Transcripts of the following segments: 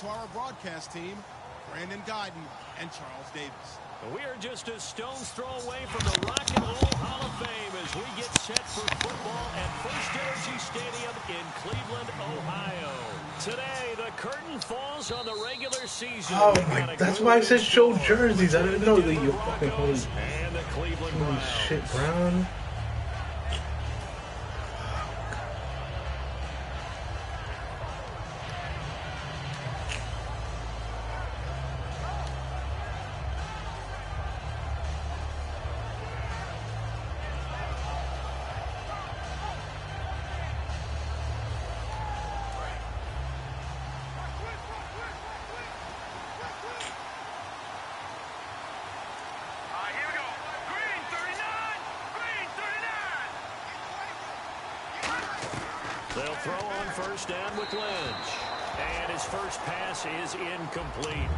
to our broadcast team, Brandon Guyton and Charles Davis. We are just a stone's throw away from the Rock and Roll Hall of Fame as we get set for football at First Energy Stadium in Cleveland, Ohio. Today, the curtain falls on the regular season. Oh my, that's why I said show jerseys. I didn't know that you fucking holy shit, Brown. They'll throw on first down with Lynch. And his first pass is incomplete.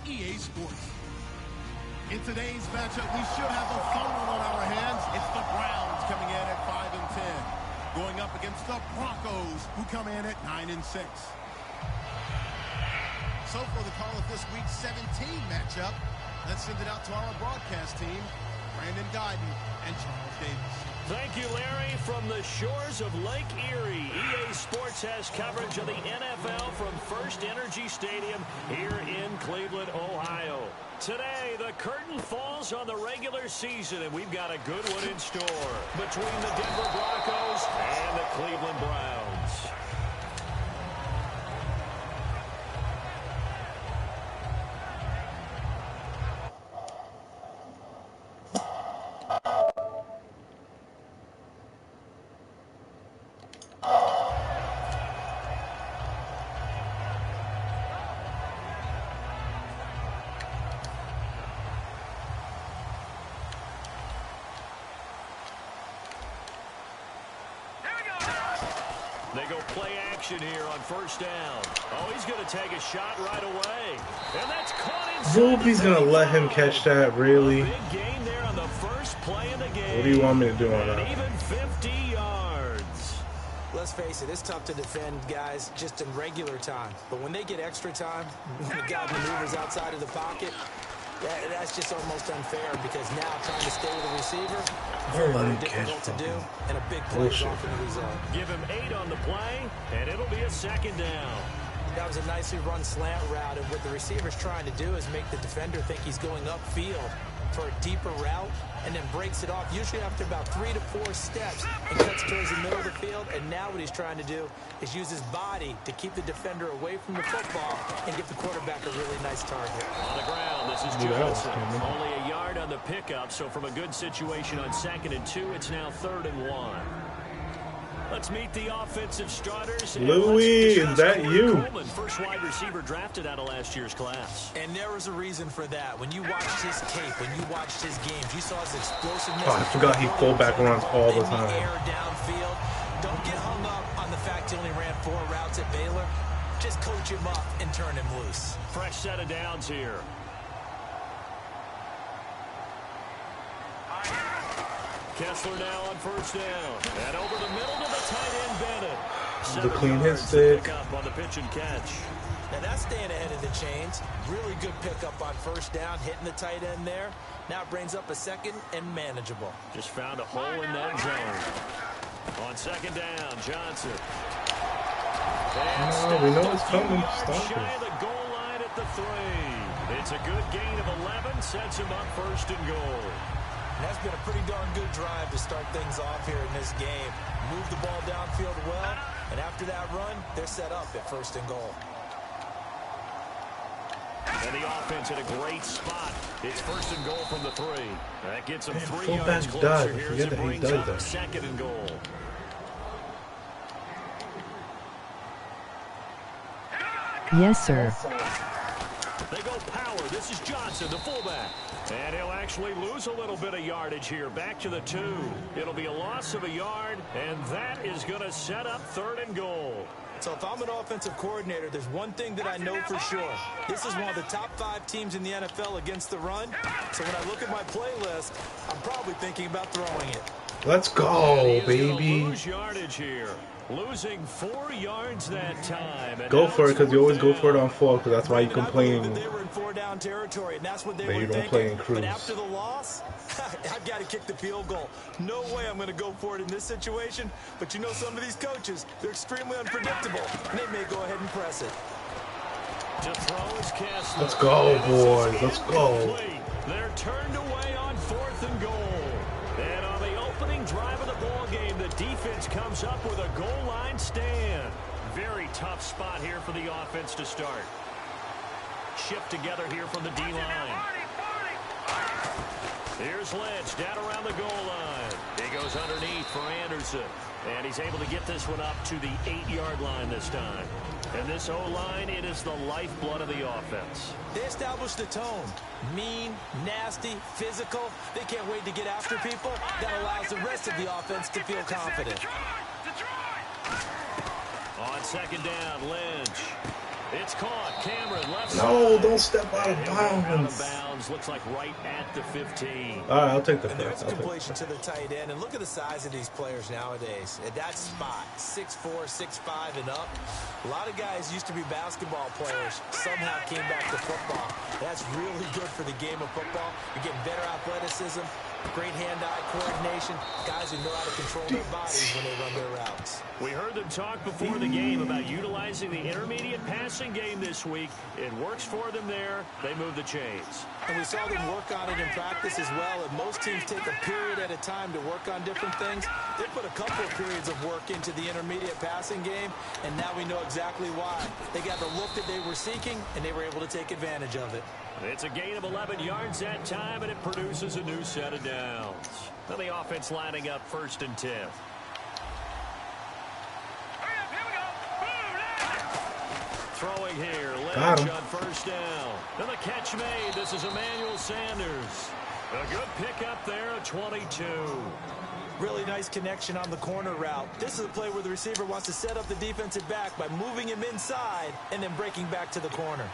EA Sports. In today's matchup, we should have a fun one on our hands. It's the Browns coming in at 5-10, going up against the Broncos, who come in at 9-6. So for the call of this week's 17 matchup, let's send it out to our broadcast team, Brandon Guyton and Charles Davis. Thank you, Larry. From the shores of Lake Erie, EA Sports has coverage of the NFL from First Energy Stadium here in Cleveland, Ohio. Today, the curtain falls on the regular season, and we've got a good one in store between the Denver Broncos and the Cleveland Browns. They go play action here on first down. Oh, he's going to take a shot right away. And that's caught inside. Nobody's going to let him catch that, really. Big gain there on the first play of the game. What do you want me to do on that? Even 50 yards. Let's face it, it's tough to defend guys just in regular time. But when they get extra time, when the guy maneuvers outside of the pocket, that's just almost unfair, because now trying to stay with the receiver, very difficult to do, and a big play is often the result. Give him 8 on the play, and it'll be a second down. That was a nicely run slant route, and what the receiver's trying to do is make the defender think he's going upfield for a deeper route and then breaks it off, usually after about 3 to 4 steps, and cuts towards the middle of the field. And now what he's trying to do is use his body to keep the defender away from the football and give the quarterback a really nice target. On the ground, this is Johnson. Only a yard on the pickup, so from a good situation on 2nd and 2, it's now 3rd and 1. Let's meet the offensive starters. Louis, is that you? Coleman, first wide receiver drafted out of last year's class. And there was a reason for that. When you watched his tape, when you watched his games, you saw his explosiveness. Oh, I forgot he fullback runs all the time. Air downfield. Don't get hung up on the fact he only ran 4 routes at Baylor. Just coach him up and turn him loose. Fresh set of downs here. Kessler now on 1st down. And over the middle to the tight end, Bennett. The clean hit stick. Up on the pitch and catch. Now that's staying ahead of the chains. Really good pickup on 1st down, hitting the tight end there. Now it brings up a 2nd and manageable. Just found a hole in that zone. On 2nd down, Johnson. No, we know it's coming. Stop Shy of it. the goal line at the 3. It's a good gain of 11. Sets him up 1st and goal. And that's been a pretty darn good drive to start things off here in this game. Move the ball downfield well, and after that run, they're set up at 1st and goal. And the offense in a great spot. It's 1st and goal from the 3. That gets him 3 fullback yards closer does. here as Forget it that he brings does up that. 2nd and goal. Yes, sir. They go power. This is Johnson, the fullback. And he'll actually lose a little bit of yardage here. Back to the 2. It'll be a loss of a yard, and that is going to set up 3rd and goal. So if I'm an offensive coordinator, there's one thing that I know for sure. This is one of the top 5 teams in the NFL against the run. So when I look at my playlist, I'm probably thinking about throwing it. Let's go, baby. Lose yardage here. Losing 4 yards that time. And Go for it, because you always go for it on 4, because that's why you complain They were in 4-down territory, and that's what they that were you don't thinking. play in cruise. But after the loss, I've got to kick the field goal. No way I'm going to go for it in this situation. But you know, some of these coaches, they're extremely unpredictable, and they may go ahead and press it. To throw is Kessler. Let's go, boys. Let's go. They're turned away on 4th and goal. And on the opening drive of the ball game, the defense comes up with a goal line stand. Very tough spot here for the offense to start. Shift together here from the D-line. Here's Lynch down around the goal line. He goes underneath for Anderson. And he's able to get this one up to the 8-yard line this time. And this O-line, it is the lifeblood of the offense. They established the tone. Mean, nasty, physical. They can't wait to get after people. That allows the rest of the offense to feel confident. On 2nd down, Lynch. It's caught. Cameron left No, side. don't step out of Out of bounds. bounds. Looks like right at the 15. All right, I'll take the And there's first. a I'll take completion to the tight end. And look at the size of these players nowadays. At that spot, 6'4", 6'5", and up. A lot of guys used to be basketball players. Somehow came back to football. That's really good for the game of football. You're getting better athleticism, great hand-eye coordination. Guys who know how to control their bodies when they run their routes. We heard them talk before the game about utilizing the intermediate passing game this week. It works for them there. They move the chains. And we saw them work on it in practice as well. And most teams take a period at a time to work on different things. They put a couple of periods of work into the intermediate passing game, and now we know exactly why. They got the look that they were seeking, and they were able to take advantage of it. It's a gain of 11 yards that time, and it produces a new set of downs. Now the offense lining up 1st and 10. Throwing here, Lynch on 1st down. And the catch made. This is Emmanuel Sanders. A good pickup there at 22. Really nice connection on the corner route. This is a play where the receiver wants to set up the defensive back by moving him inside and then breaking back to the corner.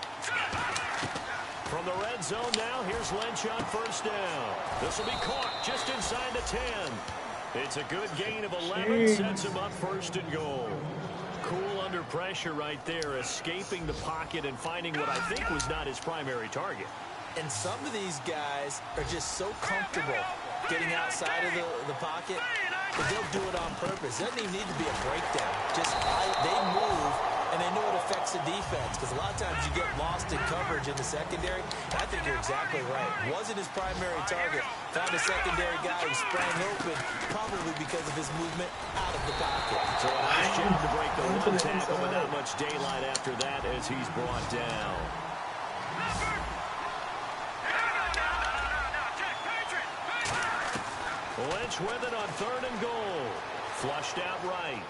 From the red zone now, here's Lynch on 1st down. This will be caught just inside the 10. It's a good gain of 11, sets him up 1st and goal. Cool under pressure right there, escaping the pocket and finding what I think was not his primary target. And some of these guys are just so comfortable getting outside of the pocket that they'll do it on purpose. It doesn't even need to be a breakdown. Just they move and they know it affects the defense because a lot of times you get lost in coverage in the secondary. I think you're exactly right. Wasn't his primary target. Found a secondary guy who sprang open, probably because of his movement out of the pocket. So a nice job to break the one tackle without much daylight after that as he's brought down. Lynch with it on 3rd and goal. Flushed out right.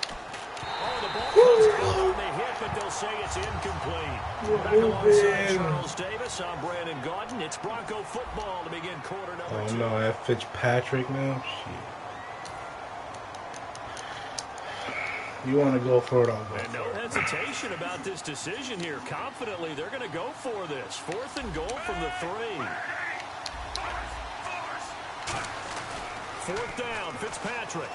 Oh, the ball comes out on the hit, but they'll say it's incomplete. Back alongside Charles Davis, I'm Brandon Gaudin. It's Bronco football to begin quarter number 2. Oh no, that Fitzpatrick now? Shit. You want to go for it, I'll go. And no hesitation about this decision here. Confidently, they're going to go for this. 4th and goal from the 3. 4th down, Fitzpatrick.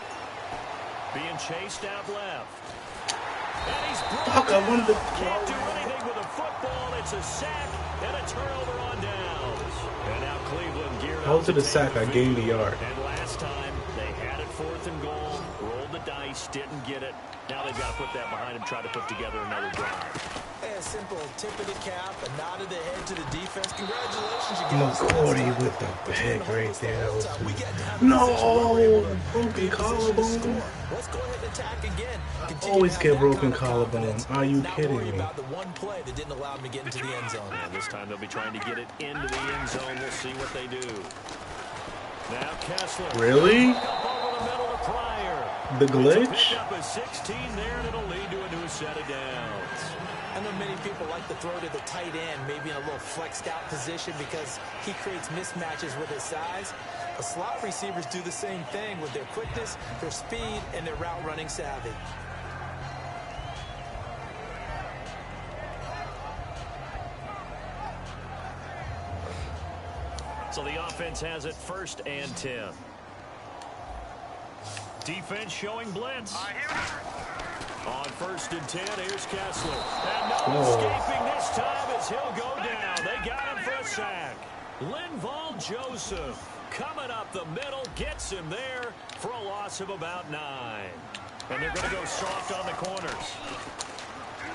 Being chased out left. And he's brought down. Can't do anything with a football. It's a sack and a turnover on downs. And now Cleveland geared up. How to the sack? I gained the yard. And last time, they had it 4th and goal. Rolled the dice, didn't get it. Now they've got to put that behind them, try to put together another drive. A simple tip of the cap, a nod of the head to the defense. Congratulations, you McCourty with the pick right there. No! Broken collarbone. Let's go ahead and attack again. I always get broken collarbone. Are you kidding me? About the one play that didn't allow him to get into the end zone. And this time they'll be trying to get it into the end zone. We'll see what they do. Now Kessler. Really? Up over the middle to Pryor. The glitch? Up a 16 there, and it'll lead to a new set of downs. I know many people like to throw to the tight end, maybe in a little flexed out position because he creates mismatches with his size. But slot receivers do the same thing with their quickness, their speed, and their route running savvy. So the offense has it 1st and 10. Defense showing blitz. On 1st and 10, here's Kessler. And no escaping this time as he'll go down. They got him for a sack. Linval Joseph coming up the middle, gets him there for a loss of about 9. And they're going to go soft on the corners.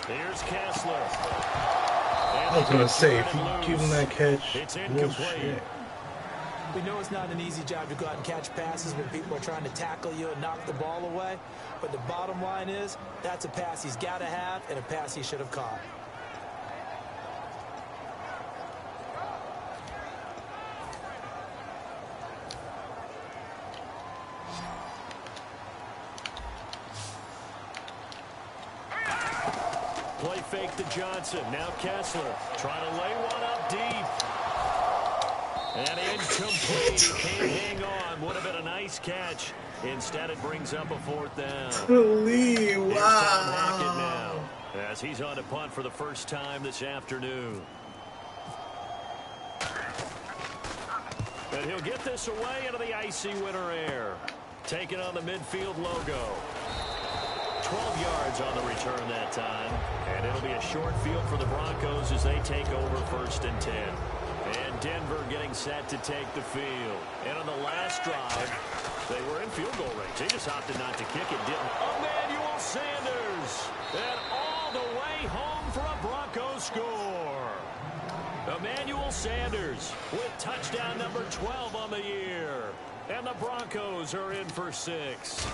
Here's Kessler. I was going to say, if you give him that catch, it's incomplete. We know it's not an easy job to go out and catch passes when people are trying to tackle you and knock the ball away. But the bottom line is, that's a pass he's got to have and a pass he should have caught. Play fake to Johnson. Now Kessler trying to lay one up deep. And incomplete. He can't hang on. Would have been a nice catch. Instead, it brings up a 4th down. Lee, Here's Tom Hackett wow. now, as he's on to punt for the first time this afternoon. And he'll get this away into the icy winter air. Taking on the midfield logo. 12 yards on the return that time. And it'll be a short field for the Broncos as they take over 1st and 10. And Denver getting set to take the field. And on the last drive, they were in field goal range. They just opted not to kick it, didn't. Emmanuel Sanders. And all the way home for a Broncos score. Emmanuel Sanders with touchdown number 12 on the year. And the Broncos are in for 6.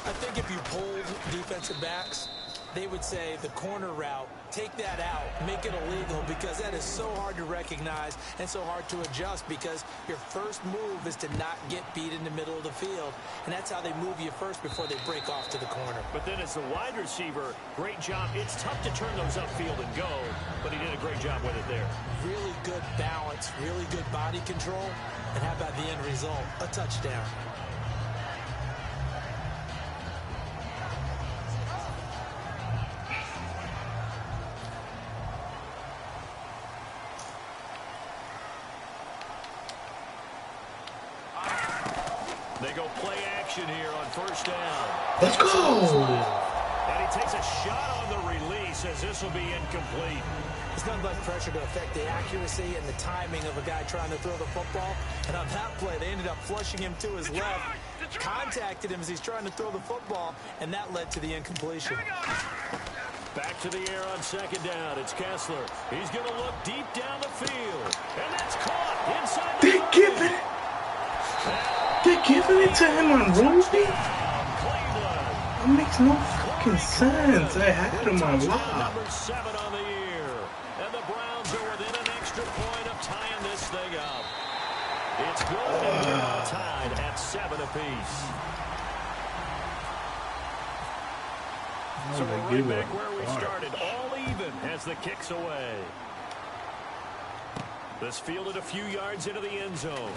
I think if you polled defensive backs, they would say the corner route, take that out, make it illegal, because that is so hard to recognize and so hard to adjust because your first move is to not get beat in the middle of the field. And that's how they move you first before they break off to the corner. But then as the wide receiver, great job. It's tough to turn those upfield and go, but he did a great job with it there. Really good balance, really good body control. And how about the end result? A touchdown. They go play action here on 1st down. Let's go! And he takes a shot on the release as this will be incomplete. It's nothing but pressure to affect the accuracy and the timing of a guy trying to throw the football. And on that play, they ended up flushing him to his left, contacted him as he's trying to throw the football, and that led to the incompletion. Back to the air on second down. It's Kessler. He's going to look deep down the field. And that's caught inside the They're giving it to him on Roby? That makes no fucking sense. I had him on lock. Number 7 on the year. And the Browns are within an extra point of tying this thing up. It's good and now tied at 7 apiece. So we're right back where we started, all even as the kick's away. This fielded a few yards into the end zone.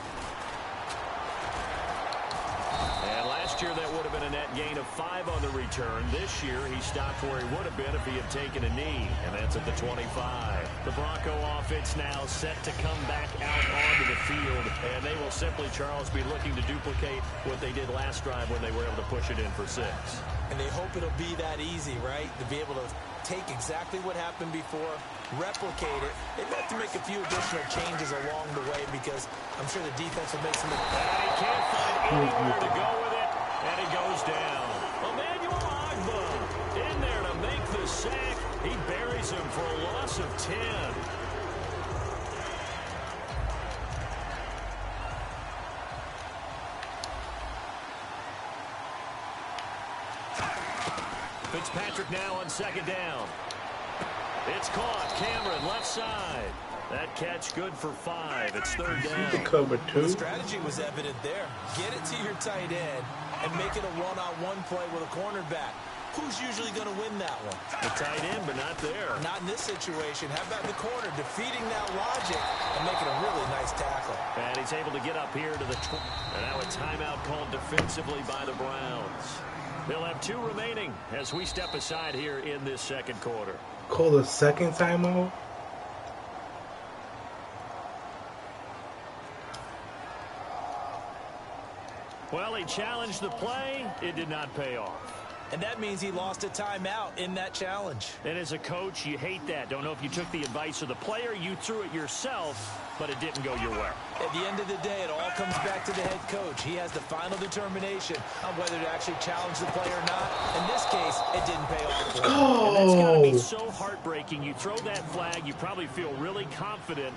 And last year that would have been a net gain of 5 on the return. This year he stopped where he would have been if he had taken a knee, and that's at the 25. The Bronco offense now set to come back out onto the field, and they will simply, Charles, be looking to duplicate what they did last drive when they were able to push it in for 6. And they hope it'll be that easy, right? To be able to take exactly what happened before, replicate it. They have to make a few additional changes along the way because I'm sure the defense will make some... And he can't find anywhere to go with it, and it goes down. Emmanuel Agba in there to make the sack. He buries him for a loss of 10. Fitzpatrick now on second down. It's caught. Cameron left side. That catch good for 5. It's third down. The cover 2. The strategy was evident there. Get it to your tight end and make it a one-on-one play with a cornerback. Who's usually going to win that one? The tight end, but not there. Not in this situation. How about the corner defeating that logic and making a really nice tackle? And he's able to get up here to the... And now a timeout called defensively by the Browns. They'll have 2 remaining as we step aside here in this second quarter. Call the second timeout? Well, he challenged the play. It did not pay off. And that means he lost a timeout in that challenge. And as a coach, you hate that. Don't know if you took the advice of the player, you threw it yourself, but it didn't go your way. At the end of the day, it all comes back to the head coach. He has the final determination on whether to actually challenge the play or not. In this case, it didn't pay off. And that's got to be so heartbreaking. You throw that flag, you probably feel really confident,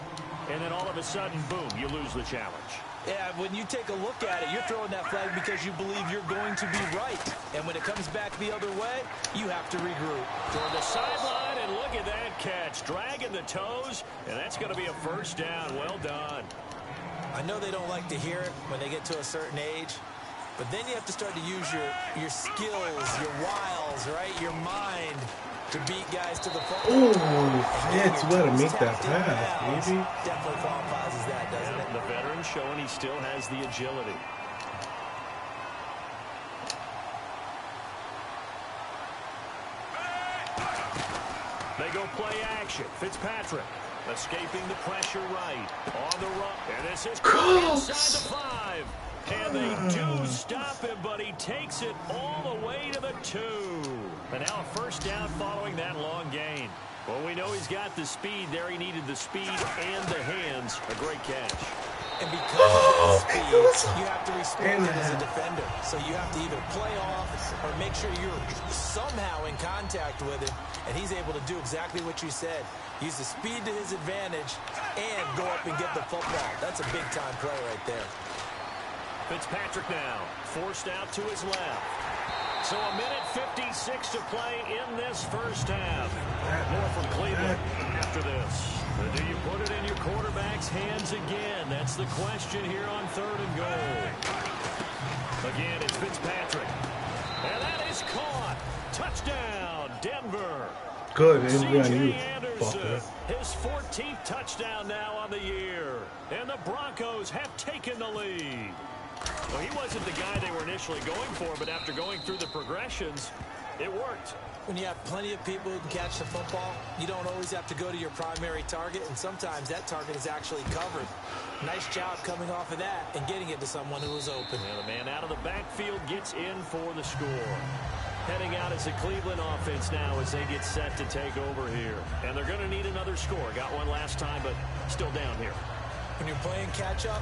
and then all of a sudden, boom, you lose the challenge. Yeah, when you take a look at it, you're throwing that flag because you believe you're going to be right. And when it comes back the other way, you have to regroup. Toward the sideline, and look at that catch. Dragging the toes, and that's going to be a first down. Well done. I know they don't like to hear it when they get to a certain age, but then you have to start to use your skills, your wiles, right, your mind to beat guys to the football. Oh, yeah, you gotta make that pass, baby. Definitely qualifies as that, doesn't it? The veteran showing he still has the agility. They go play action. Fitzpatrick escaping the pressure right. On the run. And this is inside the 5. And they do stop him, but he takes it all the way to the 2. And now a first down following that long gain. Well, we know he's got the speed there. He needed the speed and the hands. A great catch. And because of that speed, you have to respect it as a defender. So you have to either play off or make sure you're somehow in contact with him. And he's able to do exactly what you said. Use the speed to his advantage and go up and get the football. That's a big-time play right there. Fitzpatrick now forced out to his left. So a minute 56 to play in this first half. More from Cleveland after this. Do you put it in your quarterback's hands again? That's the question here on 3rd and goal. Again, it's Fitzpatrick. And that is caught. Touchdown, Denver. Good, C.J. Anderson, his 14th touchdown now on the year. And the Broncos have taken the lead. Well, he wasn't the guy they were initially going for, but after going through the progressions, it worked. When you have plenty of people who can catch the football, you don't always have to go to your primary target, and sometimes that target is actually covered. Nice job coming off of that and getting it to someone who was open. And the man out of the backfield gets in for the score. Heading out as the Cleveland offense now as they get set to take over here. And they're going to need another score. Got one last time, but still down here. When you're playing catch-up,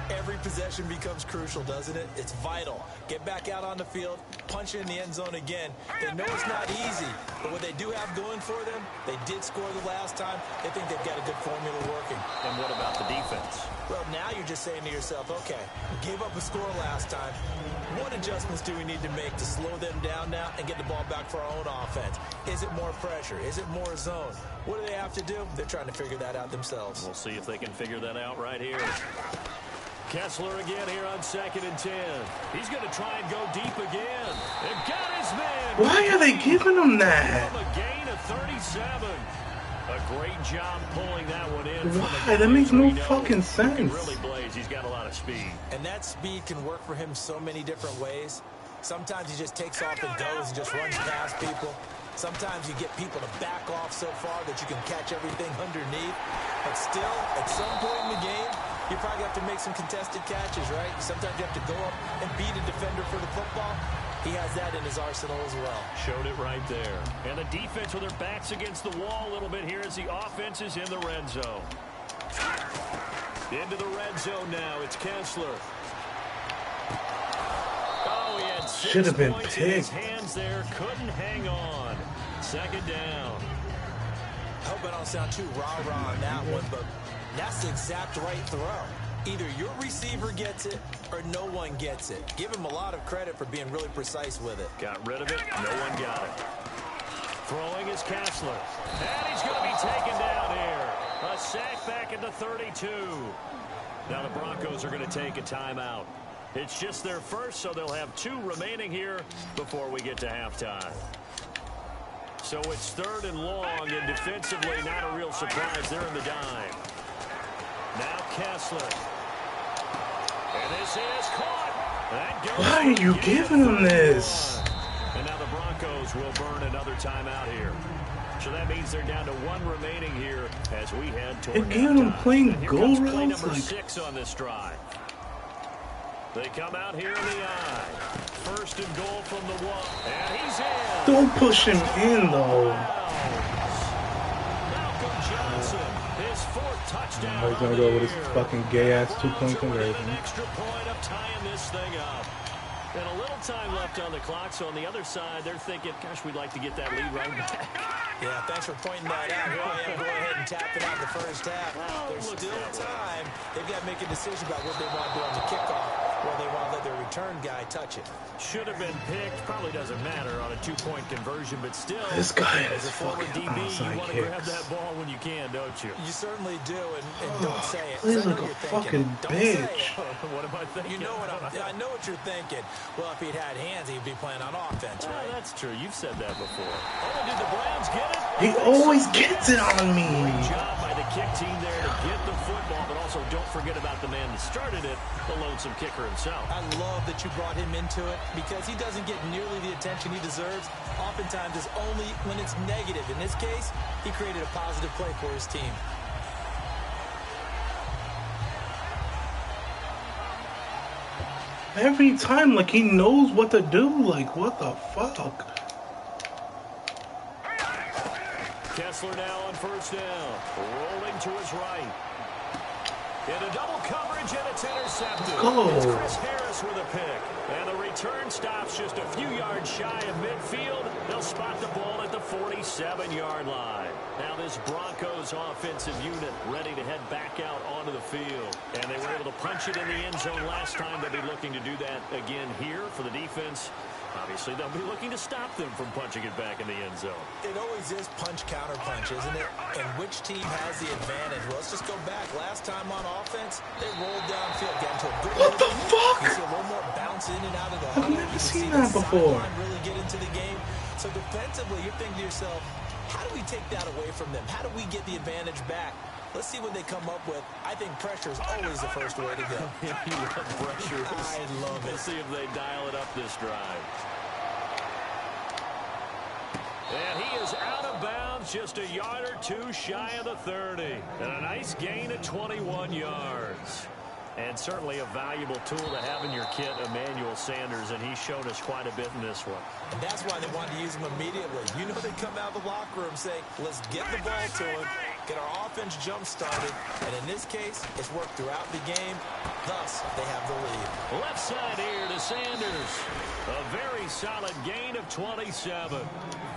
Every possession becomes crucial, doesn't it? It's vital. Get back out on the field, punch it in the end zone again. They know it's not easy, but what they do have going for them, they did score the last time. They think they've got a good formula working. And what about the defense? Well, now you're just saying to yourself, okay, we gave up a score last time. What adjustments do we need to make to slow them down now and get the ball back for our own offense? Is it more pressure? Is it more zone? What do they have to do? They're trying to figure that out themselves. We'll see if they can figure that out right here. Kessler again here on 2nd and 10. He's going to try and go deep again. And got his man. Why are they giving him that? A gain of 37. A great job pulling that one in. Why? That makes no fucking sense. He really blaze. He's got a lot of speed. And that speed can work for him so many different ways. Sometimes he just takes off and goes and just runs past people. Sometimes you get people to back off so far that you can catch everything underneath. But still, at some point in the game, you probably have to make some contested catches, right? Sometimes you have to go up and beat a defender for the football. He has that in his arsenal as well. Showed it right there. And the defense with their backs against the wall a little bit here as the offense is in the red zone. Into the red zone now. It's Kessler. Oh, he had 6 Should have been points in his picked. hands there. Couldn't hang on. 2nd down. I hope I don't sound too rah-rah on that one, but that's the exact right throw. Either your receiver gets it or no one gets it. Give him a lot of credit for being really precise with it. Got rid of it. No one got it. Throwing is Kessler. And he's going to be taken down here. A sack back at the 32. Now the Broncos are going to take a timeout. It's just their first, so they'll have 2 remaining here before we get to halftime. So it's 3rd and long, and defensively not a real surprise. They're in the dime. Now Kessler. And this is caught. That goes. Why are you giving him this? And now the Broncos will burn another timeout here. So that means they're down to 1 remaining here as we head toward They're giving him playing and here go comes play routes, number like 6 on this drive. They come out here in the eye. 1st and goal from the 1. And he's in. Don't push him in though. Malcolm Johnson, his 4th touchdown. He's gonna go with his fucking gay ass 2-point conversion. An extra point of tying this thing up. And a little time left on the clock, so on the other side, they're thinking, gosh, we'd like to get that lead right back. Yeah, thanks for pointing that out. Here I am, go ahead and tap it out the first half. Well, There's looks still that way. time. They've got to make a decision about what they want to do on the kickoff, or they want to let their return guy touch it. Should have been picked. Probably doesn't matter on a 2-point conversion, but still, This guy as is a forward fucking DB, you onside want to grab kicks. that ball when you can, don't you? You certainly do, and don't say it. Plays 'cause I know like a you're thinking. fucking Don't say bitch. it. What am I thinking? You know what I know what you're thinking. Well, if he'd had hands, he'd be playing on offense, Well, right? that's true. You've said that before. Oh, did the Browns get it? He always gets it on me. Great job by the kick team there to get the football, but also don't forget about the man that started it, the lonesome kicker himself. I love that you brought him into it because he doesn't get nearly the attention he deserves. Oftentimes it's only when it's negative. In this case, he created a positive play for his team. Every time, like, he knows what to do. Like, what the fuck? Kessler now on 1st down. Rolling to his right. Into double coverage, and it's intercepted. Go. It's Chris Harris with a pick. And the return stops just a few yards shy of midfield. They'll spot the ball at the 47-yard line. Now this Broncos offensive unit ready to head back out onto the field. And they were able to punch it in the end zone last time. They'll be looking to do that again here for the defense. Obviously, they'll be looking to stop them from punching it back in the end zone. It always is punch-counter-punch, isn't it? And which team has the advantage? Well, let's just go back. Last time on offense, they rolled downfield, got into a good What the rhythm. fuck? You see a little more bounce in and out of the I've huddle. never You can seen see that the before. sideline really get into the game. So defensively, you're thinking to yourself, how do we take that away from them? How do we get the advantage back? Let's see what they come up with. I think pressure is always the first way to go. You love pressure. I love it. Let's see if they dial it up this drive. And he is out of bounds, just a yard or two shy of the 30. And a nice gain of 21 yards. And certainly a valuable tool to have in your kit, Emmanuel Sanders, and he's shown us quite a bit in this one. And that's why they wanted to use him immediately. You know they come out of the locker room saying, let's get the ball to him. get our offense jump-started, and in this case, it's worked throughout the game. Thus, they have the lead. Left side here to Sanders. A very solid gain of 27.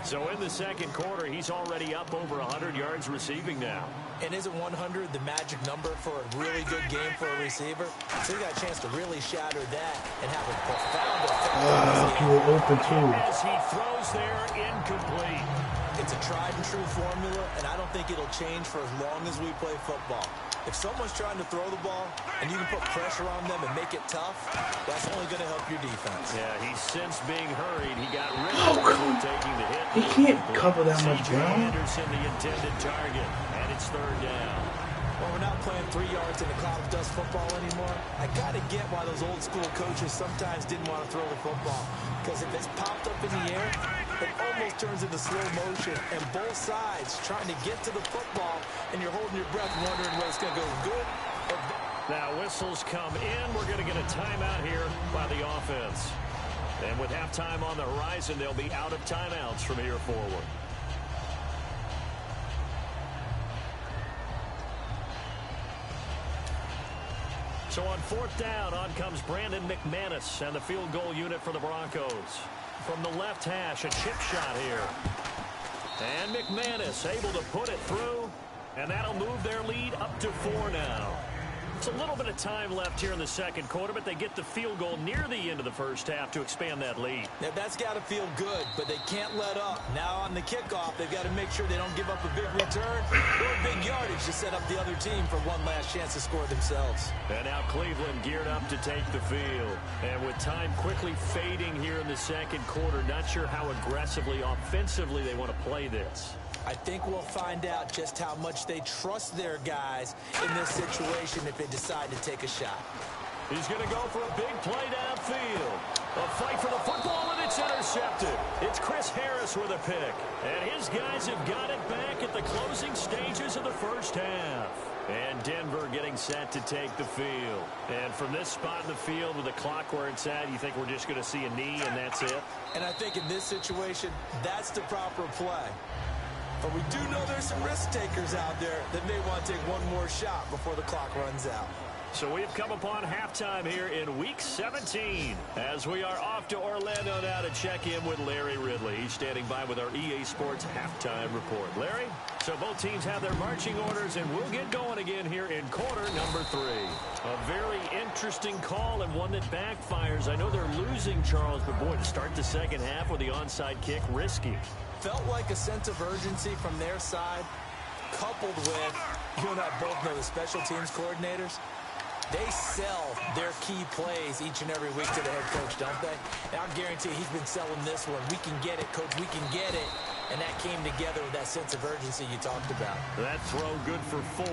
So in the second quarter, he's already up over 100 yards receiving now. And isn't 100 the magic number for a really good game for a receiver? So he got a chance to really shatter that and have a profound effect. You were open too. As he throws there, incomplete. It's a tried-and-true formula, and I don't think it'll change for as long as we play football. If someone's trying to throw the ball and you can put pressure on them and make it tough, that's only going to help your defense. Yeah, he's since being hurried. He got rid of it, taking the hit. He can't cover that much ground. Anderson, the intended target, and it's third down. Well, we're not playing 3 yards in a cloud of dust football anymore. I got to get why those old-school coaches sometimes didn't want to throw the football. Because if it's popped up in the air, it almost turns into slow motion. And both sides trying to get to the football, and you're holding your breath wondering whether it's going to go good or bad. Now, whistles come in. We're going to get a timeout here by the offense. And with halftime on the horizon, they'll be out of timeouts from here forward. So on fourth down, on comes Brandon McManus and the field goal unit for the Broncos. From the left hash, a chip shot here. And McManus able to put it through, and that'll move their lead up to 4 now. It's a little bit of time left here in the second quarter, but they get the field goal near the end of the first half to expand that lead. Now, that's got to feel good, but they can't let up. Now on the kickoff, they've got to make sure they don't give up a big return or a big yardage to set up the other team for one last chance to score themselves. And now Cleveland geared up to take the field. And with time quickly fading here in the second quarter, not sure how aggressively, offensively they want to play this. I think we'll find out just how much they trust their guys in this situation if they decide to take a shot. He's going to go for a big play downfield. A fight for the football, and it's intercepted. It's Chris Harris with a pick. And his guys have got it back at the closing stages of the first half. And Denver getting set to take the field. And from this spot in the field with the clock where it's at, you think we're just going to see a knee and that's it? And I think in this situation, that's the proper play. But we do know there's some risk takers out there that may want to take one more shot before the clock runs out. So we've come upon halftime here in Week 17 as we are off to Orlando now to check in with Larry Ridley. He's standing by with our EA Sports halftime report. Larry, so both teams have their marching orders, and we'll get going again here in quarter number 3. A very interesting call and one that backfires. I know they're losing, Charles, but boy, to start the second half with the onside kick, risky. Felt like a sense of urgency from their side, coupled with, you and I both know the special teams coordinators. They sell their key plays each and every week to the head coach, don't they? And I guarantee he's been selling this one. We can get it, coach, we can get it. And that came together with that sense of urgency you talked about. That throw good for 4.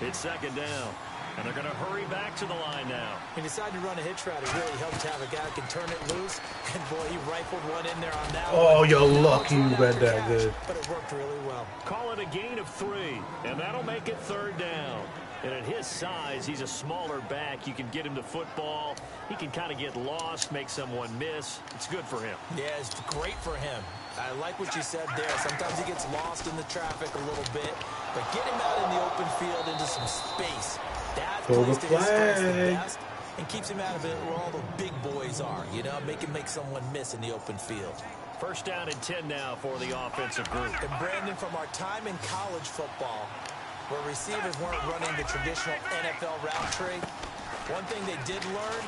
It's second down. And they're going to hurry back to the line now. He decided to run a hitch route. It really helped to have a guy who can turn it loose. And, boy, he rifled one in there on that one. Oh, you're lucky you read that good. But it worked really well. Call it a gain of 3, and that'll make it third down. And at his size, he's a smaller back. You can get him to football. He can kind of get lost, make someone miss. It's good for him. Yeah, it's great for him. I like what you said there. Sometimes he gets lost in the traffic a little bit. But get him out in the open field into some space. That plays to his strengths the best and keeps him out of it where all the big boys are. You know, make someone miss in the open field. First down and 10 now for the offensive group. And Brandon, from our time in college football, where receivers weren't running the traditional NFL route tree, one thing they did learn,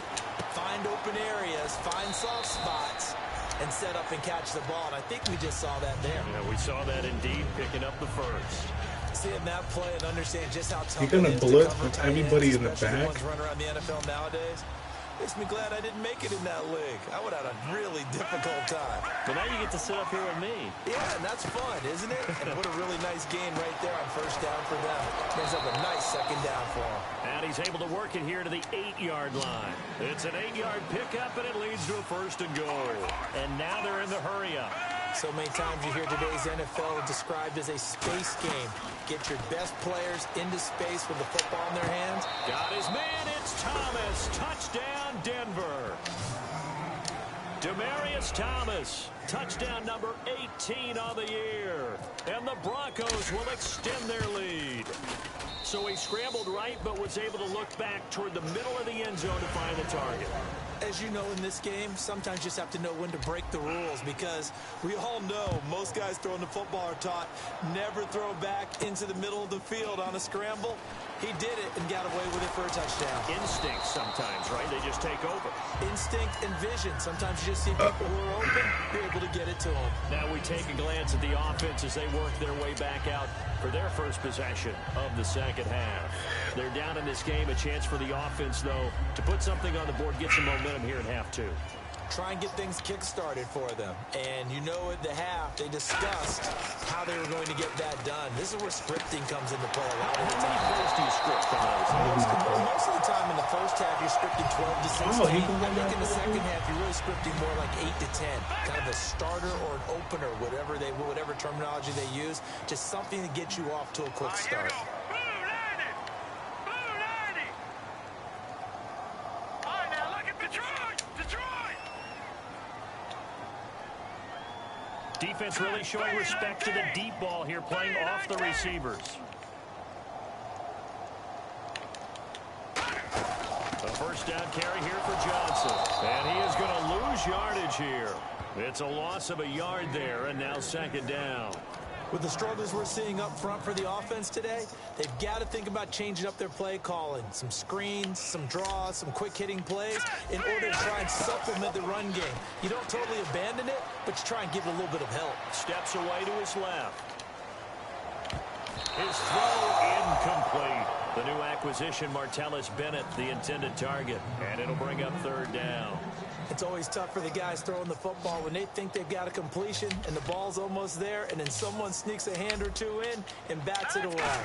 find open areas, find soft spots, and set up and catch the ball. And I think we just saw that there. Yeah, we saw that indeed, picking up the first. Seeing that play and understand just how tough You're gonna blitz with everybody in the back. Ones run around the NFL nowadays. Makes me glad I didn't make it in that league. I would have had a really difficult time. But now you get to sit up here with me. Yeah, and that's fun, isn't it? And what a really nice game right there on first down for them. Brings up a nice second down for him. And he's able to work it here to the 8-yard line. It's an 8-yard pickup, and it leads to a first and goal. And now they're in the hurry-up. So many times you hear today's NFL described as a space game. Get your best players into space with the football in their hands. Got his man, it's Thomas. Touchdown, Denver. Demaryius Thomas, touchdown number 18 on the year. And the Broncos will extend their lead. So he scrambled right, but was able to look back toward the middle of the end zone to find the target. As you know, in this game, sometimes you just have to know when to break the rules, because we all know most guys throwing the football are taught never throw back into the middle of the field on a scramble. He did it and got away with it for a touchdown. Instinct sometimes, right? They just take over. Instinct and vision. Sometimes you just see people who are open, you're able to get it to them. Now we take a glance at the offense as they work their way back out for their first possession of the second half. They're down in this game. A chance for the offense, though, to put something on the board, get some momentum here in half two. Try and get things kick-started for them. And you know at the half, they discussed how they were going to get that done. This is where scripting comes into play a lot of the time. How many plays do you script for those? Most of the time in the first half, you're scripting 12 to 16. I think in the second half, you're really scripting more like 8 to 10. Kind of a starter or an opener, whatever terminology they use. Just something to get you off to a quick start. Defense really showing respect to the deep ball here, playing off the receivers. A first down carry here for Johnson. And he is going to lose yardage here. It's a loss of a yard there, and now second down. With the struggles we're seeing up front for the offense today, they've got to think about changing up their play calling. Some screens, some draws, some quick-hitting plays in order to try and supplement the run game. You don't totally abandon it, but you try and give it a little bit of help. Steps away to his left. His throw incomplete. The new acquisition, Martellus Bennett, the intended target. And it'll bring up third down. It's always tough for the guys throwing the football when they think they've got a completion and the ball's almost there, and then someone sneaks a hand or two in and bats it away.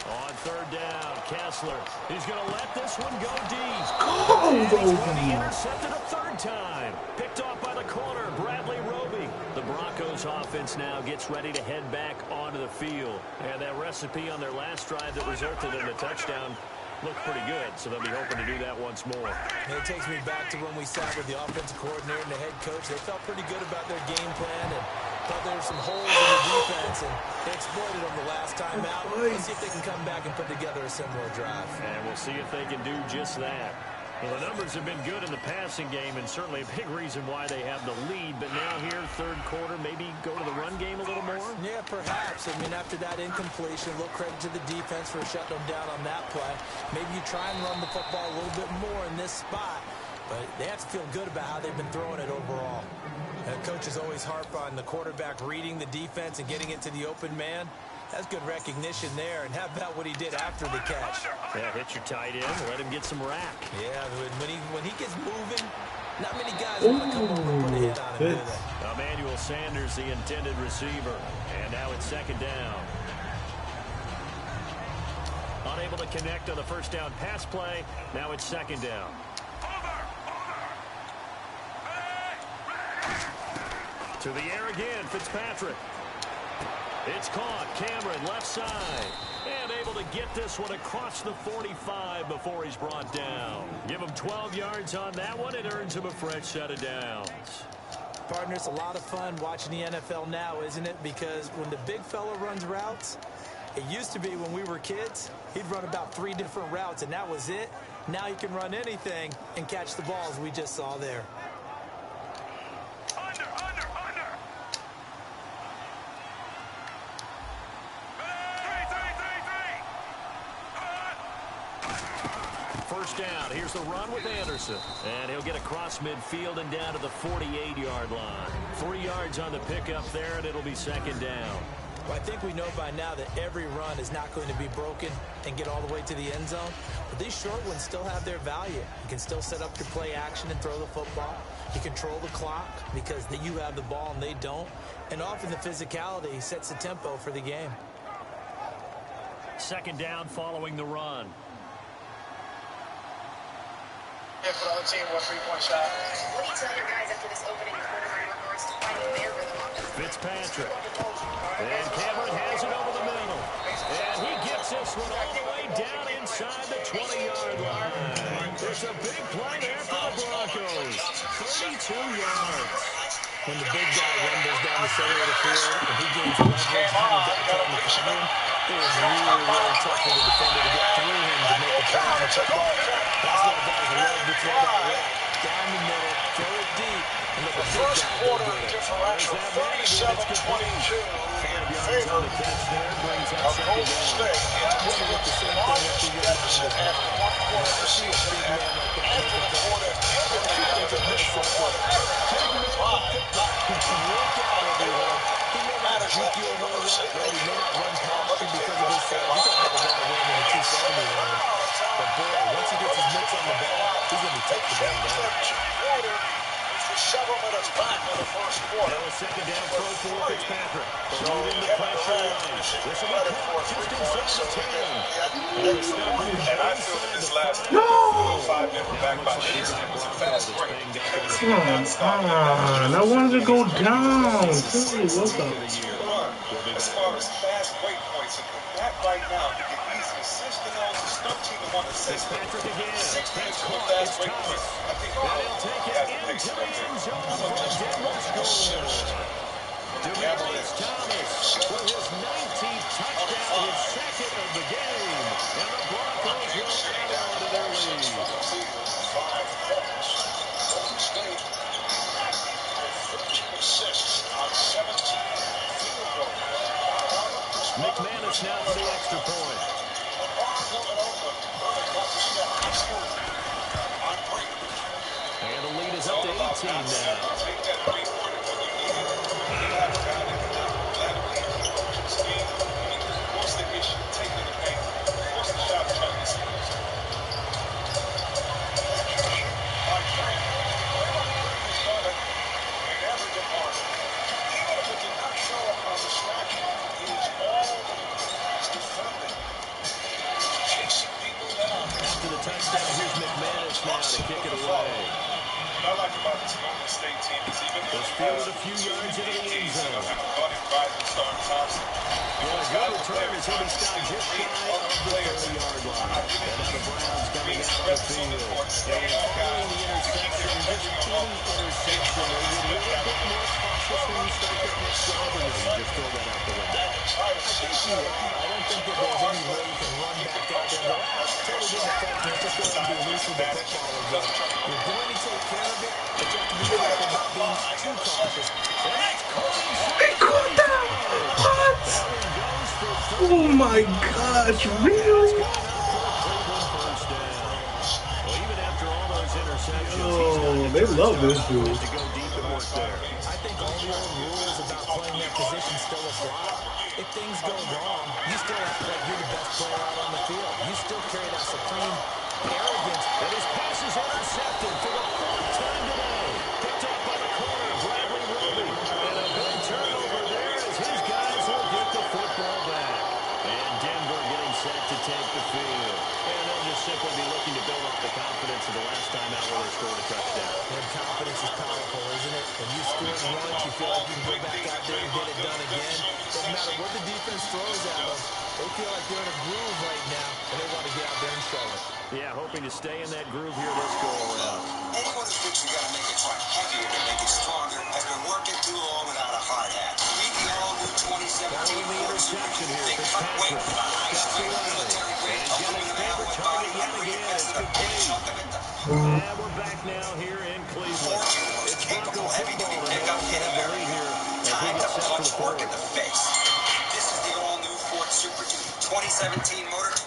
On third down, Kessler. He's going to let this one go deep. He's going to be intercepted a third time. Picked off by the corner, Bradley Roby. The Broncos offense now gets ready to head back onto the field. And that recipe on their last drive that resulted in a touchdown looked pretty good, so they'll be hoping to do that once more. And it takes me back to when we sat with the offensive coordinator and the head coach. They felt pretty good about their game plan and thought there were some holes in the defense, and they exploited them the last time out. Let's see if they can come back and put together a similar drive. And we'll see if they can do just that. Well, the numbers have been good in the passing game, and certainly a big reason why they have the lead. But now here, third quarter, maybe go to the run game a little more? Yeah, perhaps. I mean, after that incompletion, a little credit to the defense for shutting them down on that play. Maybe you try and run the football a little bit more in this spot. But they have to feel good about how they've been throwing it overall. And coaches always harp on the quarterback reading the defense and getting it to the open man. That's good recognition there. And how about what he did after the catch? Yeah, hit your tight end, let him get some rack. Yeah, when he gets moving, not many guys want to come over and put a hit on him, do they? Emmanuel Sanders, the intended receiver. And now it's second down. Unable to connect on the first down pass play. Now it's second down. To the air again, Fitzpatrick. It's caught. Cameron, left side. And able to get this one across the 45 before he's brought down. Give him 12 yards on that one. It earns him a fresh set of downs. Partner, it's a lot of fun watching the NFL now, isn't it? Because when the big fella runs routes, it used to be when we were kids, he'd run about 3 different routes, and that was it. Now he can run anything and catch the balls we just saw there. First down. Here's the run with Anderson. And he'll get across midfield and down to the 48-yard line. 3 yards on the pickup there, and it'll be second down. Well, I think we know by now that every run is not going to be broken and get all the way to the end zone. But these short ones still have their value. You can still set up your play action and throw the football. You control the clock because you have the ball and they don't. And often the physicality sets the tempo for the game. Second down following the run. Yeah, for the whole team, what 3-point shot. What do you tell your guys after this opening quarter in regards to fighting their rhythm offense? Fitzpatrick. And Cameron has it over the middle. And he gets this one all the way down inside the 20-yard line. It's a big play there for the Broncos. 32 yards. When the big guy rumbles down the center of the field and he gains leverage coming back trying to cover him, it is really, really tough for the defender to get through him to make a play on the football. That's why guys love to throw that route. Down the middle, throw it deep, and let the First quarter differential 37-22 in favor of Golden State. Indians largest deficit after one quarter of the season and ample reported initial quarter. But boy, once he gets his mitts on the ball, he's going to be tough to bring down. Several minutes back in the first quarter. Now a second down throw for Fitzpatrick. So Kevin Durant should be credit for a three-point solution. And I feel that this last 5 minutes back by Shizzy was a fast break. I wanted to go down. Hey, what's up? As far as fast break points, that right now, you can easily assist in those. It's 13-1 assist. 6 minutes for fast break points. I think They'll take it into the end zone for a Denver score. Demaryius Thomas for his 19th touchdown, his second of the game. And the Broncos will add on to their lead. 5 points. Golden State with 13 assists on 17 field goals. McManus now for the extra point. And the lead is up to 18 now. After the touchdown, here's McManus now to kick it away. What I like about this Golden State team is even though It's fielded a few yards into the end zone. Well, a good return as he'll be stopped just shy of the 30-yard line. And now the Browns coming out on the field. And calling the interception, just any interception. Are you a little bit more cautious when you start that next drive, or you just throw that out the window? I think you are. I don't think that there's any way you can run back out there and go, totally didn't affect me. Just go ahead and be loose with the football again. You're going to take care of it, but you have to be careful about being too cautious. And that's caught inside. They caught that! What? Oh my gosh, really? Oh, they love this dude. I think all the old rules about playing that position still apply. If things go wrong, you still act like you're the best player out on the field. You still carry that supreme arrogance. And his pass is intercepted for the 4th time today. Picked up by the corner, Bradley Roby. And a big turnover there as his guys will get the football back. And Denver getting set to take the field. And they'll just simply be looking to build off the confidence of the last time out where they scored a touchdown. And confidence is powerful, isn't it? When you score once, you feel like you can go back out there and get it done again. Doesn't matter what the defense throws at them. They feel like they're in a groove right now, and they want to get out there and show it. Yeah, hoping to stay in that groove here this go-around. Anyone who thinks you got to make a truck heavier to make it stronger has been working too long without a hard hat. Meet the all-new 2017 Ford Super Duty. They cut weight with a high-strength military-grade aluminum alloy body and reinvest a big chunk of it. And we're back now here in Cleveland. Forging was capable heavy-duty pickup in America. Time to punch work in the face. This is the all-new Ford Super Duty 2017 motor.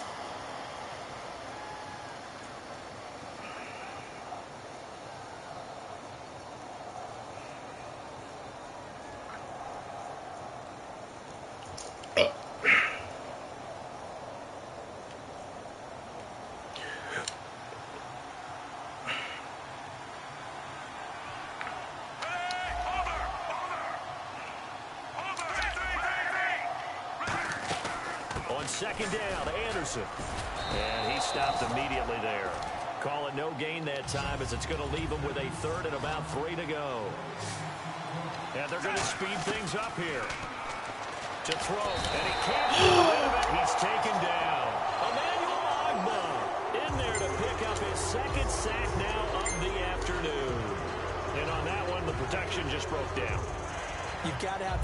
Second down, Anderson. And he stopped immediately there. Call it no gain that time as it's going to leave him with a 3rd and about 3 to go. And they're going to speed things up here. To throw, and he can't get rid of it. He's taken down. Emmanuel Ogbah.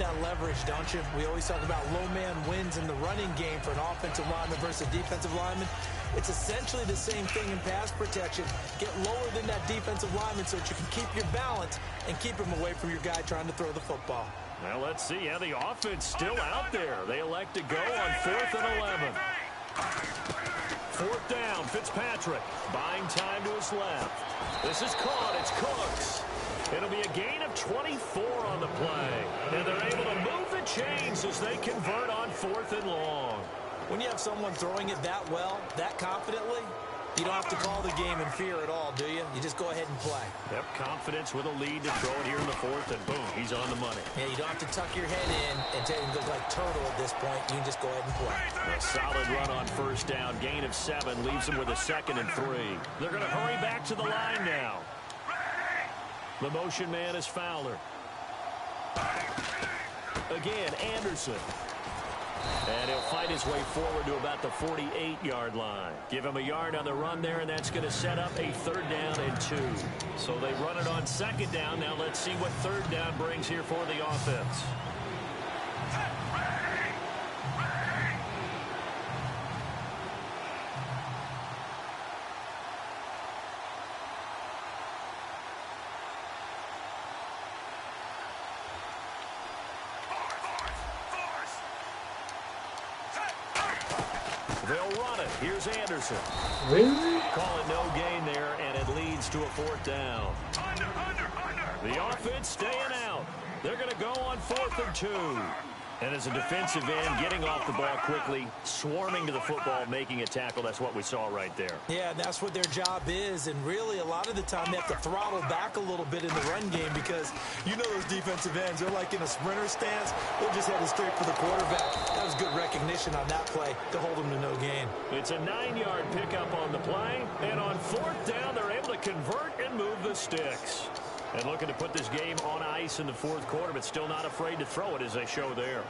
that leverage, don't you? We always talk about low man wins in the running game for an offensive lineman versus a defensive lineman. It's essentially the same thing in pass protection. Get lower than that defensive lineman so that you can keep your balance and keep him away from your guy trying to throw the football. Well, let's see. Yeah, the offense still out there. They elect to go on 4th and 11. 4th down, Fitzpatrick buying time to his left. This is caught. It's Cooks. It'll be a gain of 24 on the play. And they're able to move the chains as they convert on 4th and long. When you have someone throwing it that well, that confidently, you don't have to call the game in fear at all, do you? You just go ahead and play. Yep, confidence with a lead to throw it here in the 4th, and boom, he's on the money. Yeah, you don't have to tuck your head in and look like turtle at this point. You can just go ahead and play. A solid run on 1st down, gain of 7, leaves them with a 2nd and 3. They're going to hurry back to the line now. The motion man is Fowler. Again, Anderson. And he'll fight his way forward to about the 48-yard line. Give him a yard on the run there, and that's going to set up a 3rd down and 2. So they run it on 2nd down. Now let's see what 3rd down brings here for the offense. They'll run it. Here's Anderson. Really? Call it no gain there, and it leads to a 4th down. The offense staying out. They're going to go on 4th and 2. And as a defensive end, getting off the ball quickly, swarming to the football, making a tackle, that's what we saw right there. Yeah, that's what their job is. And really, a lot of the time, they have to throttle back a little bit in the run game because you know those defensive ends, they're like in a sprinter stance. They're just headed straight for the quarterback. That was good recognition on that play to hold them to no gain. It's a 9-yard pickup on the play. And on 4th down, they're able to convert and move the sticks. And looking to put this game on ice in the 4th quarter, but still not afraid to throw it as they show there.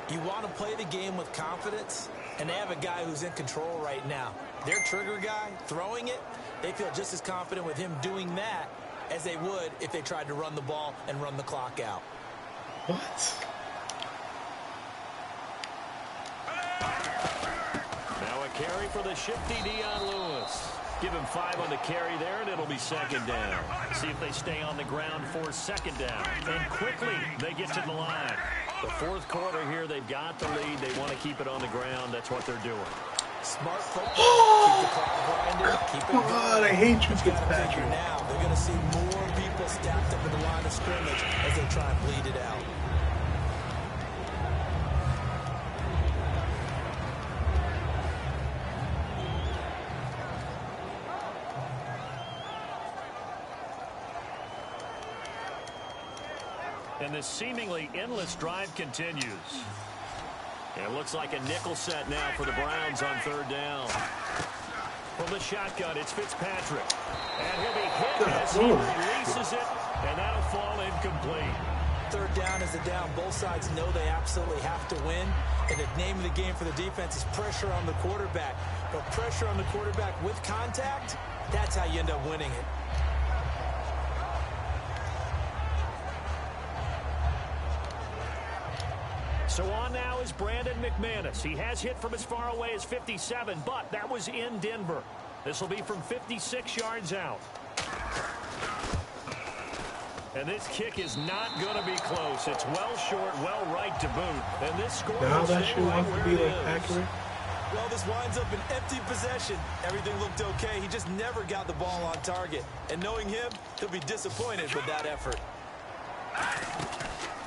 You want to play the game with confidence, and they have a guy who's in control right now. Their trigger guy, throwing it, they feel just as confident with him doing that as they would if they tried to run the ball and run the clock out. What? Now a carry for the shifty Dion Lewis. Give him 5 on the carry there, and it'll be 2nd down. See if they stay on the ground for 2nd down. And quickly, they get to the line. The 4th quarter here, they've got the lead. They want to keep it on the ground. That's what they're doing. Smart football. Keep the clock grinding. Keep it God, I hate you, Fitzpatrick. Now they're going to see more people stacked up in the line of scrimmage as they try and bleed it out. And this seemingly endless drive continues. And it looks like a nickel set now for the Browns on 3rd down. From the shotgun, it's Fitzpatrick. And he'll be hit as he releases it, and that'll fall incomplete. 3rd down is a down. Both sides know they absolutely have to win. And the name of the game for the defense is pressure on the quarterback. But pressure on the quarterback with contact, that's how you end up winning it. So on now is Brandon McManus. He has hit from as far away as 57, but that was in Denver. This will be from 56 yards out. And this kick is not going to be close. It's well short, well right to boot. And this score Now will that stay should right want where to be it like is. accurate. Well, this winds up an empty possession. Everything looked okay. He just never got the ball on target. And knowing him, he'll be disappointed with that effort.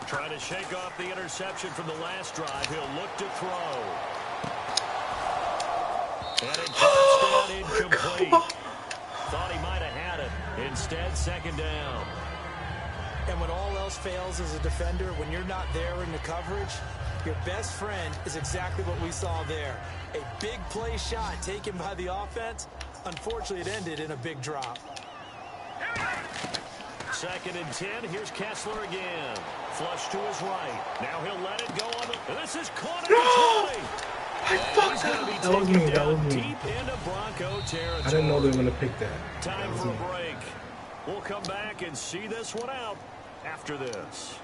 Trying to shake off the interception from the last drive. He'll look to throw. And it drops down incomplete. Thought he might have had it. Instead, 2nd down. And when all else fails as a defender, when you're not there in the coverage, your best friend is exactly what we saw there. A big play shot taken by the offense. Unfortunately, it ended in a big drop. 2nd and 10. Here's Kessler again. Flush to his right. Now he'll let it go on the... And this is caught at the 20. I fucked up. That was me. That was me. Deep into Bronco territory. I didn't know they were going to pick that. Time for a break. We'll come back and see this one out after this.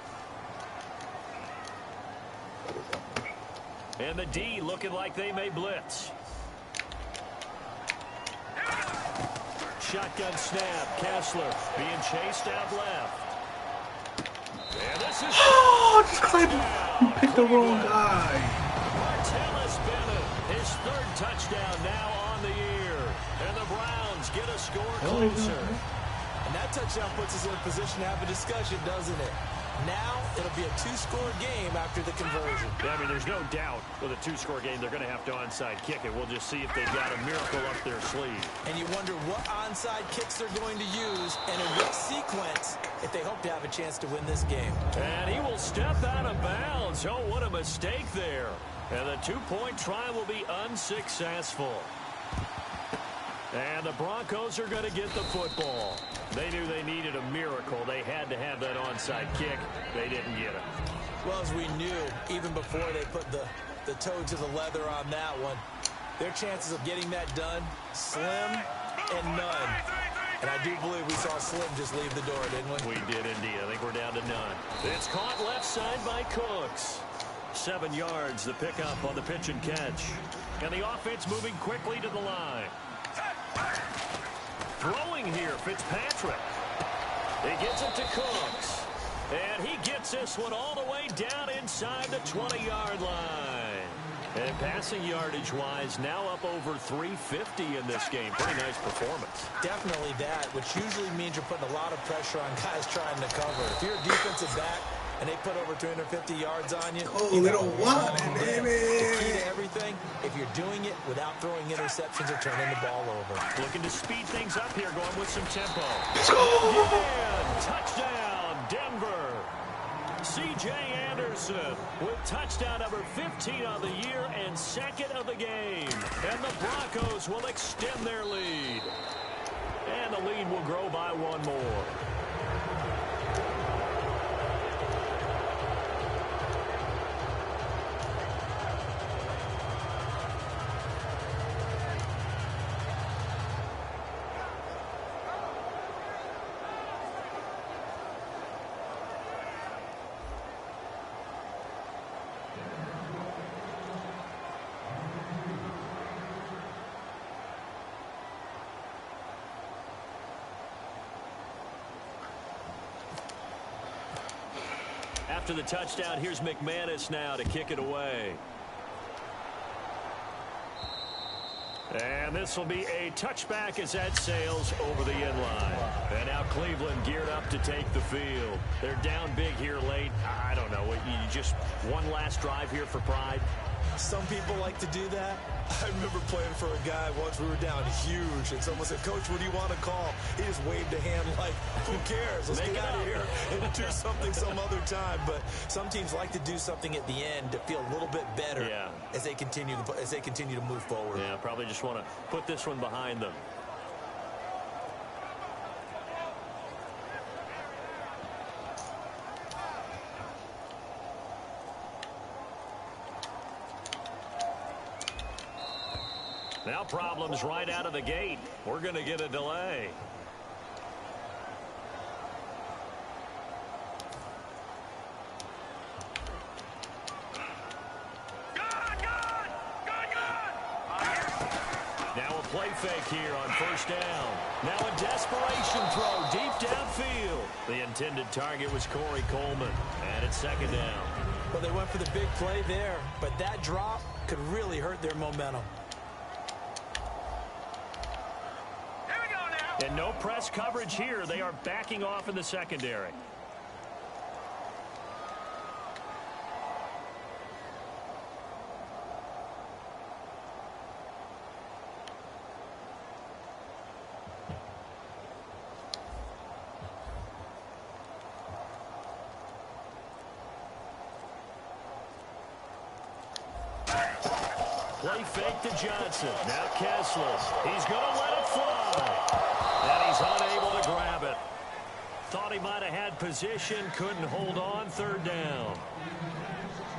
And the D looking like they may blitz. Shotgun snap. Kessler being chased out left. And this is... Oh, this guy picked the wrong guy. Martellus Bennett, his third touchdown now on the year. And the Browns get a score closer. And that touchdown puts us in a position to have a discussion, doesn't it? Now, it'll be a two-score game after the conversion. Yeah, I mean, there's no doubt with a two-score game, they're going to have to onside kick it. We'll just see if they've got a miracle up their sleeve. And you wonder what onside kicks they're going to use and in what sequence if they hope to have a chance to win this game. And he will step out of bounds. Oh, what a mistake there. And the two-point try will be unsuccessful. And the Broncos are going to get the football. They knew they needed a miracle. They had to have that onside kick. They didn't get it. Well, as we knew, even before they put the toe to the leather on that one, their chances of getting that done, slim and none. And I do believe we saw Slim just leave the door, didn't we? We did indeed. I think we're down to none. It's caught left side by Cooks. 7 yards, the pickup on the pitch and catch. And the offense moving quickly to the line. Throwing here, Fitzpatrick. He gets it to Cooks. And he gets this one all the way down inside the 20-yard line. And passing yardage-wise, now up over 350 in this game. Pretty nice performance. Definitely that, which usually means you're putting a lot of pressure on guys trying to cover. If you're a defensive back and they put over 350 yards on you, oh, little what, baby? The key to everything, if you're doing it without throwing interceptions or turning the ball over. Looking to speed things up here, going with some tempo. Let's go! And touchdown, Denver. C.J. Anderson with touchdown number 15 on the year and second of the game. And the Broncos will extend their lead. And the lead will grow by one more. After the touchdown, here's McManus now to kick it away. And this will be a touchback as that sails over the end line. And now Cleveland geared up to take the field. They're down big here late. I don't know. You just one last drive here for pride. Some people like to do that. I remember playing for a guy once. We were down huge, and someone said, "Coach, what do you want to call?" He just waved a hand like, "Who cares? Let's get out of here and do something some other time." But some teams like to do something at the end to feel a little bit better as they continue to move forward. Yeah, probably just want to put this one behind them. Now problems right out of the gate. We're going to get a delay. Now a play fake here on first down. Now a desperation throw deep downfield. The intended target was Corey Coleman. And it's second down. Well, they went for the big play there, but that drop could really hurt their momentum. And no press coverage here. They are backing off in the secondary. Play fake to Johnson. Now Kessler. He's going to let it fly. And he's unable to grab it. Thought he might have had position. Couldn't hold on. Third down.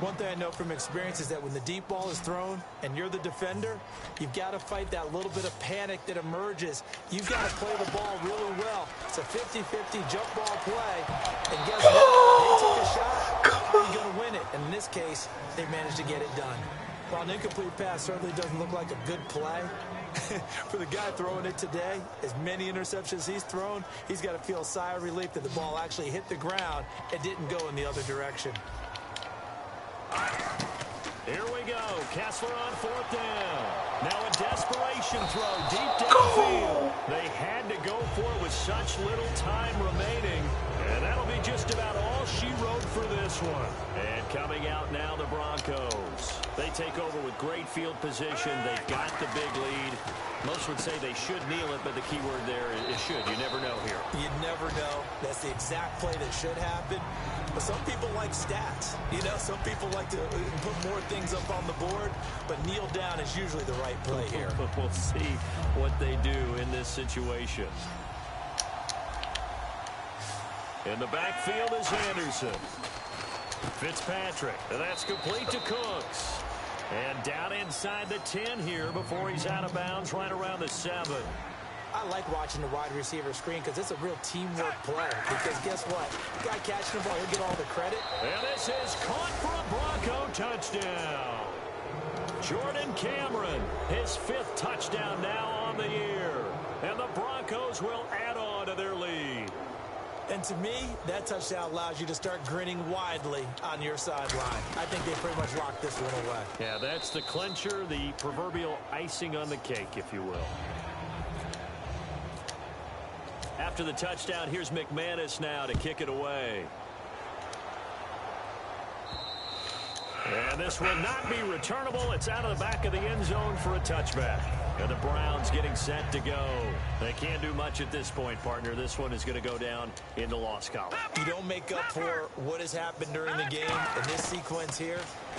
One thing I know from experience is that when the deep ball is thrown and you're the defender, you've got to fight that little bit of panic that emerges. You've got to play the ball really well. It's a 50-50 jump ball play. And guess what? They took a shot. are you going to win it? And in this case, they managed to get it done. While an incomplete pass certainly doesn't look like a good play, for the guy throwing it today, as many interceptions he's thrown, he's got to feel a sigh of relief that the ball actually hit the ground and didn't go in the other direction. Here we go. Kessler on 4th down. Now a desperation throw deep downfield. They had to go for it with such little time remaining. And that'll be just about all she wrote for this one. And coming out now, the Broncos. They take over with great field position. They've got the big lead. Most would say they should kneel it, but the key word there is should. You never know here. You never know. That's the exact play that should happen. But some people like stats. You know, some people like to put more things up on the board, but kneel down is usually the right play here. We'll see what they do in this situation. In the backfield is Anderson. Fitzpatrick, and that's complete to Cooks. And down inside the 10 here before he's out of bounds right around the 7. I like watching the wide receiver screen because it's a real teamwork play. Because guess what? Guy catching the ball, he'll get all the credit. And this is caught for a Bronco touchdown. Jordan Cameron, his 5th touchdown now on the year. And the Broncos will add on to their lead. And to me, that touchdown allows you to start grinning widely on your sideline. I think they pretty much locked this one away. Yeah, that's the clincher, the proverbial icing on the cake, if you will. After the touchdown, here's McManus now to kick it away. And this will not be returnable. It's out of the back of the end zone for a touchback. And the Browns getting set to go. They can't do much at this point, partner. This one is going to go down in the loss column. You don't make up for what has happened during the game in this sequence here.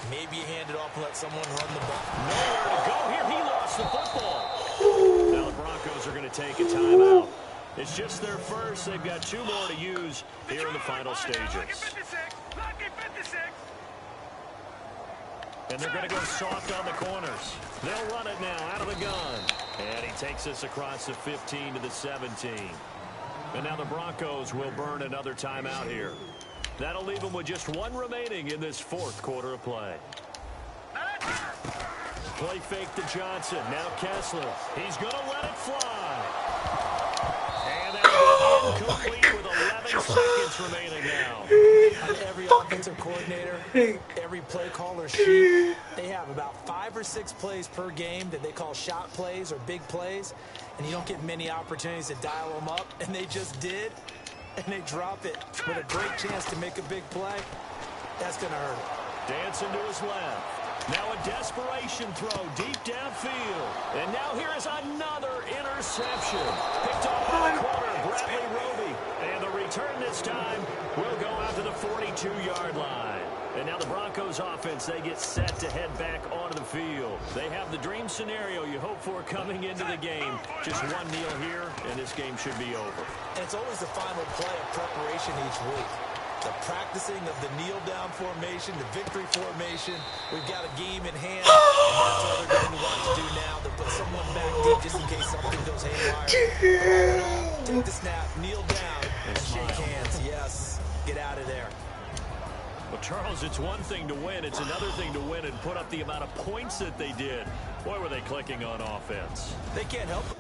Maybe you hand it off and let someone run the ball. Nowhere to go here. He lost the football. Now the Broncos are going to take a timeout. It's just their first. They've got 2 more to use here in the final stages. And they're going to go soft on the corners. They'll run it now out of the gun. And he takes us across the 15 to the 17. And now the Broncos will burn another timeout here. That'll leave them with just 1 remaining in this 4th quarter of play. Play fake to Johnson. Now Kessler. He's going to let it fly. And that's incomplete with 11 seconds remaining now. On every offensive coordinator, every play caller sheet, they have about 5 or 6 plays per game that they call shot plays or big plays, and you don't get many opportunities to dial them up, and they just did, and they drop it with a great chance to make a big play. That's going to hurt. Dancing to his left. Now a desperation throw deep downfield. And now here is another interception. Picked off by the corner, Bradley Roby. And the return this time will go out to the 42-yard line. And now the Broncos offense, they get set to head back onto the field. They have the dream scenario you hope for coming into the game. Just 1 kneel here, and this game should be over. And it's always the final play of preparation each week. The practicing of the kneel-down formation, the victory formation. We've got a game in hand, and that's what they're going to want to do now. To put someone back deep just in case something goes haywire. Take the snap, kneel down, and shake hands. Yes, get out of there. Well, Charles, it's one thing to win. It's another thing to win and put up the amount of points that they did. Boy, were they clicking on offense. They can't help it.